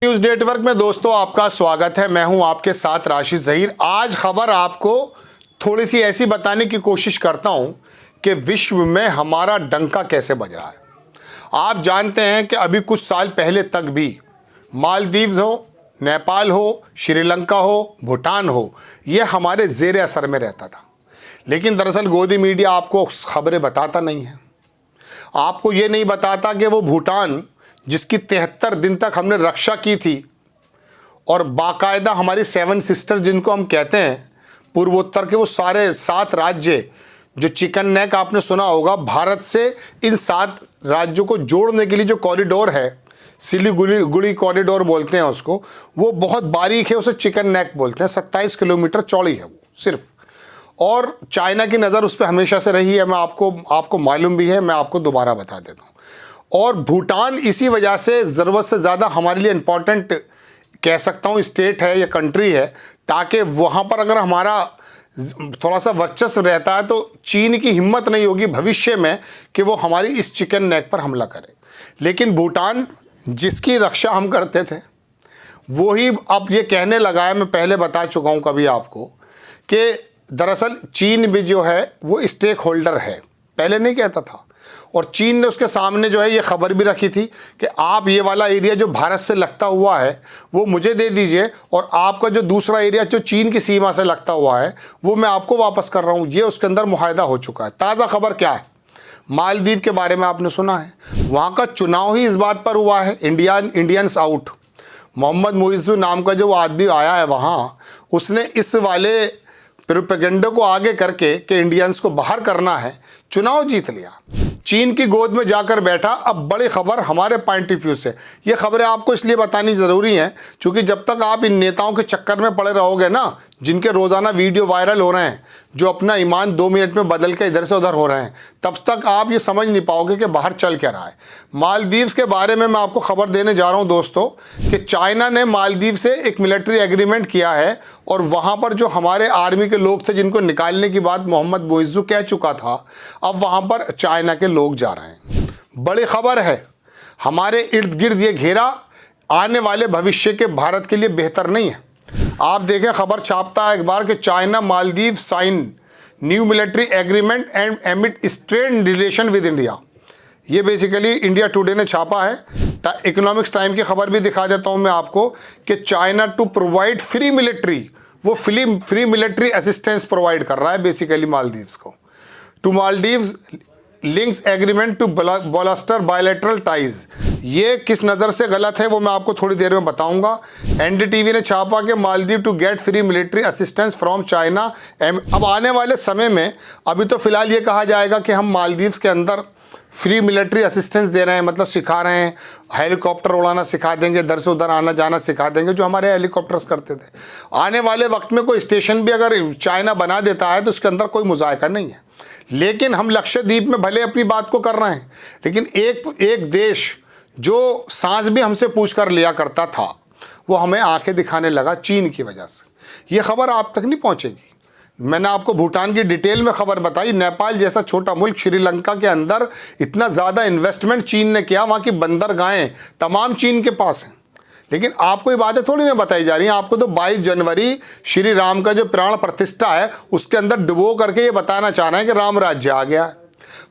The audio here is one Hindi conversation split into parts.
न्यूज नेटवर्क में दोस्तों आपका स्वागत है। मैं हूं आपके साथ राशिद ज़हीर। आज खबर आपको थोड़ी सी ऐसी बताने की कोशिश करता हूं कि विश्व में हमारा डंका कैसे बज रहा है। आप जानते हैं कि अभी कुछ साल पहले तक भी मालदीव्स हो, नेपाल हो, श्रीलंका हो, भूटान हो, ये हमारे ज़ेर असर में रहता था। लेकिन दरअसल गोदी मीडिया आपको खबरें बताता नहीं है। आपको ये नहीं बताता कि वो भूटान जिसकी 73 दिन तक हमने रक्षा की थी और बाकायदा हमारी 7 सिस्टर जिनको हम कहते हैं पूर्वोत्तर के, वो सारे 7 राज्य जो चिकन नेक आपने सुना होगा, भारत से इन 7 राज्यों को जोड़ने के लिए जो कॉरिडोर है, सिलीगुड़ी कॉरिडोर बोलते हैं उसको, वो बहुत बारीक है, उसे चिकन नेक बोलते हैं। 27 किलोमीटर चौड़ी है वो सिर्फ। और चाइना की नज़र उस पर हमेशा से रही है, मैं आपको मालूम भी है, मैं आपको दोबारा बता देता हूँ। और भूटान इसी वजह से ज़रूरत से ज़्यादा हमारे लिए इम्पॉर्टेंट कह सकता हूँ स्टेट है या कंट्री है, ताकि वहाँ पर अगर हमारा थोड़ा सा वर्चस्व रहता है तो चीन की हिम्मत नहीं होगी भविष्य में कि वो हमारी इस चिकन नेक पर हमला करे। लेकिन भूटान जिसकी रक्षा हम करते थे वही अब ये कहने लगा है, मैं पहले बता चुका हूँ कभी आपको, कि दरअसल चीन भी जो है वो स्टेक होल्डर है, पहले नहीं कहता था। और चीन ने उसके सामने जो है ये खबर भी रखी थी कि आप ये वाला एरिया जो भारत से लगता हुआ है वो मुझे दे दीजिए, और आपका जो दूसरा एरिया जो चीन की सीमा से लगता हुआ है वो मैं आपको वापस कर रहा हूँ। ये उसके अंदर मुआहदा हो चुका है। ताज़ा खबर क्या है, मालदीव के बारे में आपने सुना है, वहाँ का चुनाव ही इस बात पर हुआ है, इंडियंस आउट। मोहम्मद मुइज़्ज़ू नाम का जो आदमी आया है वहाँ, उसने इस वाले प्रोपेगेंडा को आगे करके कि इंडियंस को बाहर करना है, चुनाव जीत लिया, चीन की गोद में जाकर बैठा। अब बड़ी खबर हमारे पॉइंट ऑफ व्यू से, ये खबरें आपको इसलिए बतानी ज़रूरी हैं क्योंकि जब तक आप इन नेताओं के चक्कर में पड़े रहोगे ना, जिनके रोज़ाना वीडियो वायरल हो रहे हैं, जो अपना ईमान 2 मिनट में बदल के इधर से उधर हो रहे हैं, तब तक आप ये समझ नहीं पाओगे कि बाहर चल क्या रहा है। मालदीव्स के बारे में मैं आपको खबर देने जा रहा हूँ दोस्तों कि चाइना ने मालदीव से एक मिलिट्री एग्रीमेंट किया है, और वहाँ पर जो हमारे आर्मी के लोग थे जिनको निकालने की बात मोहम्मद मुइज़्ज़ू कह चुका था, अब वहाँ पर चाइना के लोग जा रहे हैं। बड़ी खबर है, हमारे इर्द गिर्द ये घेरा आने वाले भविष्य के भारत के लिए बेहतर नहीं है। आप देखें, खबर छापता है एक बार कि China Maldives sign new military agreement and amid strain relation with India. ये बेसिकली इंडिया टुडे ने छापा है। इकोनॉमिक्स टाइम की खबर भी दिखा देता हूँ मैं आपको कि China to provide free military, वो फ्री मिलिट्री असिस्टेंस प्रोवाइड कर रहा है बेसिकली मालदीव्स को। To Maldives links agreement to bolster bilateral ties. ये किस नज़र से गलत है वो मैं आपको थोड़ी देर में बताऊंगा। एनडीटीवी ने छापा कि Maldives to get free military assistance from China. अब आने वाले समय में, अभी तो फिलहाल ये कहा जाएगा कि हम मालदीव्स के अंदर फ्री मिलिट्री असिस्टेंस दे रहे हैं, मतलब सिखा रहे हैं, हेलीकॉप्टर उड़ाना सिखा देंगे, इधर से उधर आना जाना सिखा देंगे जो हमारे हेलीकॉप्टर्स करते थे। आने वाले वक्त में कोई स्टेशन भी अगर चाइना बना देता है तो उसके अंदर कोई मुज़ायका नहीं है। लेकिन हम लक्षद्वीप में भले अपनी बात को कर रहे हैं, लेकिन एक देश जो सांस भी हमसे पूछ कर लिया करता था वो हमें आंखें दिखाने लगा चीन की वजह से। ये खबर आप तक नहीं पहुंचेगी। मैंने आपको भूटान की डिटेल में खबर बताई। नेपाल जैसा छोटा मुल्क, श्रीलंका के अंदर इतना ज़्यादा इन्वेस्टमेंट चीन ने किया, वहाँ की बंदरगाहें तमाम चीन के पास हैं। लेकिन आपको ये बातें थोड़ी ना बताई जा रही हैं। आपको तो 22 जनवरी श्री राम का जो प्राण प्रतिष्ठा है उसके अंदर डुबो करके ये बताना चाह रहे हैं कि राम राज्य आ गया है।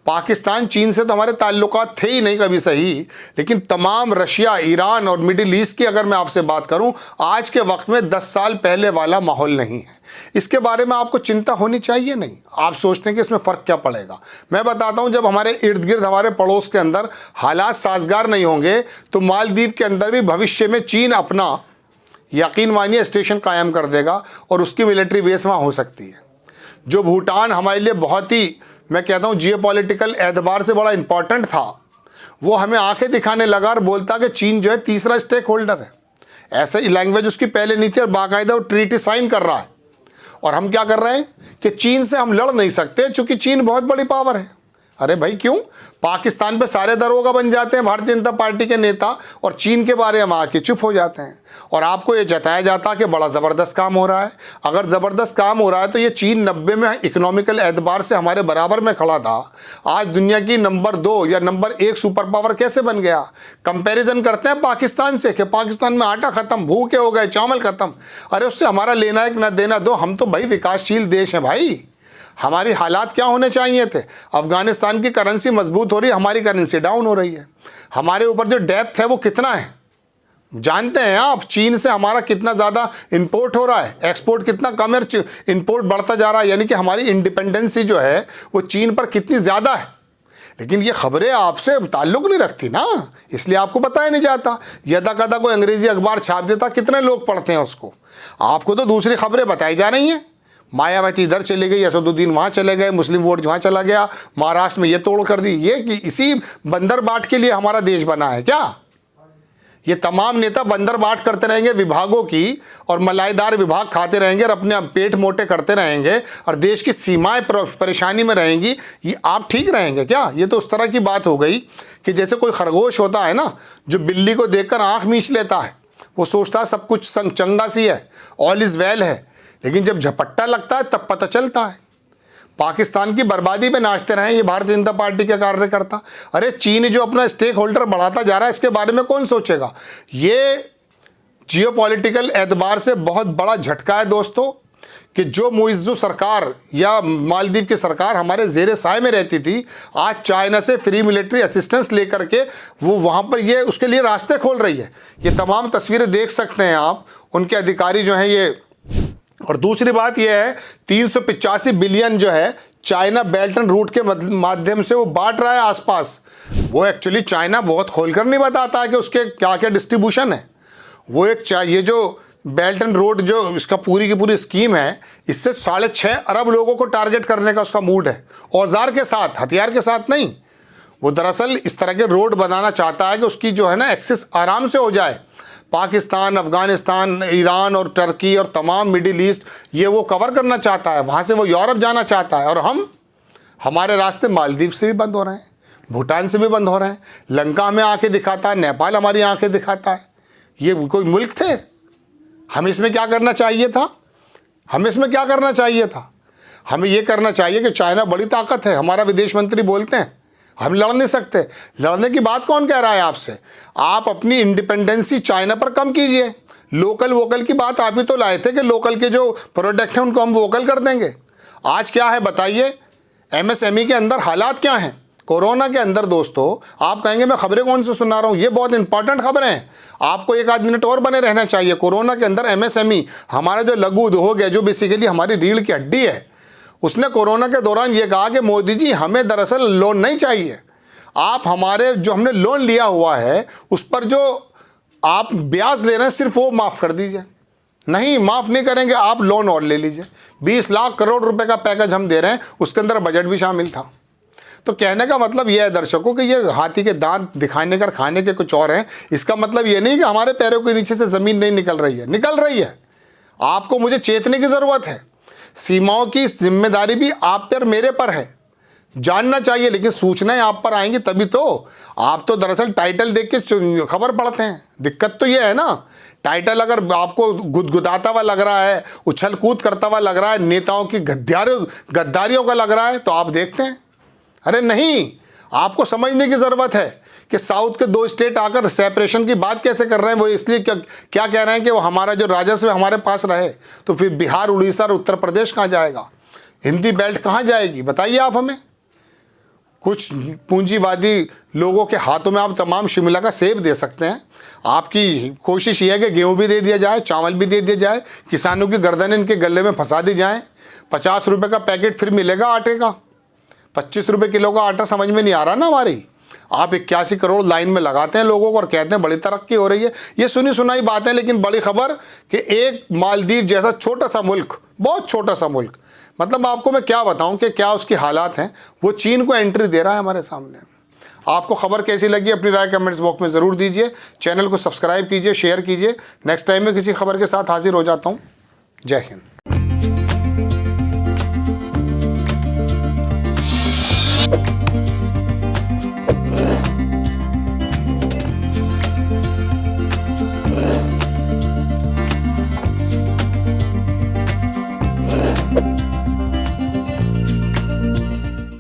पाकिस्तान चीन से तो हमारे ताल्लुकात थे ही नहीं कभी सही, लेकिन तमाम रशिया, ईरान और मिडिल ईस्ट की अगर मैं आपसे बात करूं, आज के वक्त में 10 साल पहले वाला माहौल नहीं है। इसके बारे में आपको चिंता होनी चाहिए नहीं। आप सोचते हैं कि इसमें फ़र्क क्या पड़ेगा। मैं बताता हूं, जब हमारे इर्द गिर्द, हमारे पड़ोस के अंदर हालात साजगार नहीं होंगे तो मालदीव के अंदर भी भविष्य में चीन अपना, यकीन मानिए, स्टेशन कायम कर देगा और उसकी मिलिट्री बेस वहाँ हो सकती है। जो भूटान हमारे लिए बहुत ही, मैं कहता हूँ, जियोपॉलिटिकल एतबार से बड़ा इंपॉर्टेंट था, वो हमें आंखें दिखाने लगा और बोलता कि चीन जो है तीसरा स्टेक होल्डर है। ऐसे ही लैंग्वेज उसकी पहले नहीं थी और बाकायदा वो ट्रीटी साइन कर रहा है। और हम क्या कर रहे हैं कि चीन से हम लड़ नहीं सकते, चूँकि चीन बहुत बड़ी पावर है। अरे भाई क्यों? पाकिस्तान पे सारे दरोगा बन जाते हैं भारतीय जनता पार्टी के नेता और चीन के बारे में आके चुप हो जाते हैं। और आपको ये जताया जाता कि बड़ा ज़बरदस्त काम हो रहा है। अगर ज़बरदस्त काम हो रहा है तो ये चीन 90 में इकोनॉमिकल एतबार से हमारे बराबर में खड़ा था, आज दुनिया की नंबर 2 या नंबर 1 सुपर पावर कैसे बन गया? कंपैरिजन करते हैं पाकिस्तान से कि पाकिस्तान में आटा ख़त्म, भूखे हो गए, चावल ख़त्म। अरे उससे हमारा लेना है कि ना देना दो, हम तो भाई विकासशील देश हैं भाई। हमारी हालात क्या होने चाहिए थे? अफगानिस्तान की करेंसी मजबूत हो रही है, हमारी करेंसी डाउन हो रही है। हमारे ऊपर जो डेप्थ है वो कितना है जानते हैं आप? चीन से हमारा कितना ज़्यादा इंपोर्ट हो रहा है, एक्सपोर्ट कितना कम है, इंपोर्ट बढ़ता जा रहा है। यानी कि हमारी इंडिपेंडेंसी जो है वो चीन पर कितनी ज़्यादा है। लेकिन ये खबरें आपसे ताल्लुक़ नहीं रखती ना, इसलिए आपको बताया नहीं जाता। यदा कदा कोई अंग्रेज़ी अखबार छाप देता, कितने लोग पढ़ते हैं उसको? आपको तो दूसरी खबरें बताई जा रही हैं। मायावती इधर चली गई, असदुद्दीन वहाँ चले गए, मुस्लिम वोट वहाँ चला गया, महाराष्ट्र में ये तोड़ कर दी। ये कि इसी बंदर बाट के लिए हमारा देश बना है क्या? ये तमाम नेता बंदर बाट करते रहेंगे विभागों की और मलाईदार विभाग खाते रहेंगे और अपने पेट मोटे करते रहेंगे और देश की सीमाएं परेशानी में रहेंगी। ये आप ठीक रहेंगे क्या? ये तो उस तरह की बात हो गई कि जैसे कोई खरगोश होता है ना, जो बिल्ली को देखकर आँख मींच लेता है, वो सोचता है सब कुछ चंगा सी है, ऑल इज़ वेल है, लेकिन जब झपट्टा लगता है तब पता चलता है। पाकिस्तान की बर्बादी पे नाचते रहे ये भारतीय जनता पार्टी के कार्यकर्ता। अरे चीन जो अपना स्टेक होल्डर बढ़ाता जा रहा है, इसके बारे में कौन सोचेगा? ये जियोपॉलिटिकल एतबार से बहुत बड़ा झटका है दोस्तों, कि जो मुइज़्ज़ू सरकार या मालदीव की सरकार हमारे ज़ेरे साए में रहती थी, आज चाइना से फ्री मिलिट्री असिस्टेंस लेकर के वो वहाँ पर ये उसके लिए रास्ते खोल रही है। ये तमाम तस्वीरें देख सकते हैं आप, उनके अधिकारी जो हैं ये। और दूसरी बात यह है 385 बिलियन जो है चाइना बेल्ट एंड रूट के माध्यम से वो बांट रहा है आसपास। वो एक्चुअली चाइना बहुत खोलकर नहीं बताता है कि उसके क्या क्या डिस्ट्रीब्यूशन है। वो ये जो बेल्ट एंड रोड जो इसका पूरी की पूरी स्कीम है, इससे 6.5 अरब लोगों को टारगेट करने का उसका मूड है, औजार के साथ, हथियार के साथ नहीं। वो दरअसल इस तरह के रोड बनाना चाहता है कि उसकी जो है ना एक्सेस आराम से हो जाए। पाकिस्तान, अफ़गानिस्तान, ईरान और टर्की और तमाम मिडिल ईस्ट ये वो कवर करना चाहता है, वहाँ से वो यूरोप जाना चाहता है। और हमारे रास्ते मालदीव से भी बंद हो रहे हैं, भूटान से भी बंद हो रहे हैं, लंका हमें आंखें दिखाता है, नेपाल हमारी आंखें दिखाता है। ये कोई मुल्क थे? हमें इसमें क्या करना चाहिए था? हमें इसमें क्या करना चाहिए था? हमें ये करना चाहिए कि चाइना बड़ी ताकत है, हमारा विदेश मंत्री बोलते हैं, हम लड़ नहीं सकते। लड़ने की बात कौन कह रहा है आपसे? आप अपनी इंडिपेंडेंसी चाइना पर कम कीजिए। लोकल वोकल की बात आप ही तो लाए थे कि लोकल के जो प्रोडक्ट हैं उनको हम वोकल कर देंगे। आज क्या है बताइए? एमएसएमई के अंदर हालात क्या हैं? कोरोना के अंदर दोस्तों, आप कहेंगे मैं खबरें कौन सी सुना रहा हूँ, ये बहुत इंपॉर्टेंट खबरें हैं, आपको 1 आध मिनट और बने रहना चाहिए। कोरोना के अंदर एमएसएमई, हमारा जो लघु उद्योग है, जो बेसिकली हमारी रीढ़ की हड्डी है, उसने कोरोना के दौरान ये कहा कि मोदी जी हमें दरअसल लोन नहीं चाहिए, आप हमारे जो हमने लोन लिया हुआ है उस पर जो आप ब्याज ले रहे हैं सिर्फ वो माफ़ कर दीजिए। नहीं, माफ़ नहीं करेंगे, आप लोन और ले लीजिए। 20 लाख करोड़ रुपए का पैकेज हम दे रहे हैं, उसके अंदर बजट भी शामिल था। तो कहने का मतलब यह है दर्शकों कि ये हाथी के दांत दिखाने कर खाने के कुछ और हैं। इसका मतलब ये नहीं कि हमारे पैरों के नीचे से ज़मीन नहीं निकल रही है, निकल रही है। आपको मुझे चेतने की ज़रूरत है। सीमाओं की जिम्मेदारी भी आप पर मेरे पर है, जानना चाहिए, लेकिन सूचनाएं आप पर आएंगी तभी तो। आप तो दरअसल टाइटल देख के खबर पढ़ते हैं। दिक्कत तो ये है ना, टाइटल अगर आपको गुदगुदाता हुआ लग रहा है, उछल कूद करता हुआ लग रहा है, नेताओं की गद्दारियों का लग रहा है, तो आप देखते हैं। अरे नहीं, आपको समझने की ज़रूरत है कि साउथ के 2 स्टेट आकर सेपरेशन की बात कैसे कर रहे हैं। वो इसलिए क्या कह रहे हैं कि वो हमारा जो राजस्व है हमारे पास रहे, तो फिर बिहार, उड़ीसा और उत्तर प्रदेश कहाँ जाएगा? हिंदी बेल्ट कहाँ जाएगी? बताइए आप हमें। कुछ पूंजीवादी लोगों के हाथों में आप तमाम शिमला का सेब दे सकते हैं। आपकी कोशिश ये है कि गेहूँ भी दे दिया जाए, चावल भी दे दिया जाए, किसानों की गर्दन इनके गले में फंसा दी जाए। 50 रुपये का पैकेट फिर मिलेगा आटे का, 25 रुपये किलो का आटा समझ में नहीं आ रहा ना हमारी। आप 81 करोड़ लाइन में लगाते हैं लोगों को और कहते हैं बड़ी तरक्की हो रही है। ये सुनी सुनाई बातें, लेकिन बड़ी खबर कि एक मालदीव जैसा छोटा सा मुल्क, बहुत छोटा सा मुल्क, मतलब आपको मैं क्या बताऊं कि क्या उसकी हालात हैं, वो चीन को एंट्री दे रहा है हमारे सामने। आपको खबर कैसी लगी अपनी राय कमेंट्स बॉक्स में ज़रूर दीजिए। चैनल को सब्सक्राइब कीजिए, शेयर कीजिए। नेक्स्ट टाइम में किसी खबर के साथ हाजिर हो जाता हूँ। जय हिंद।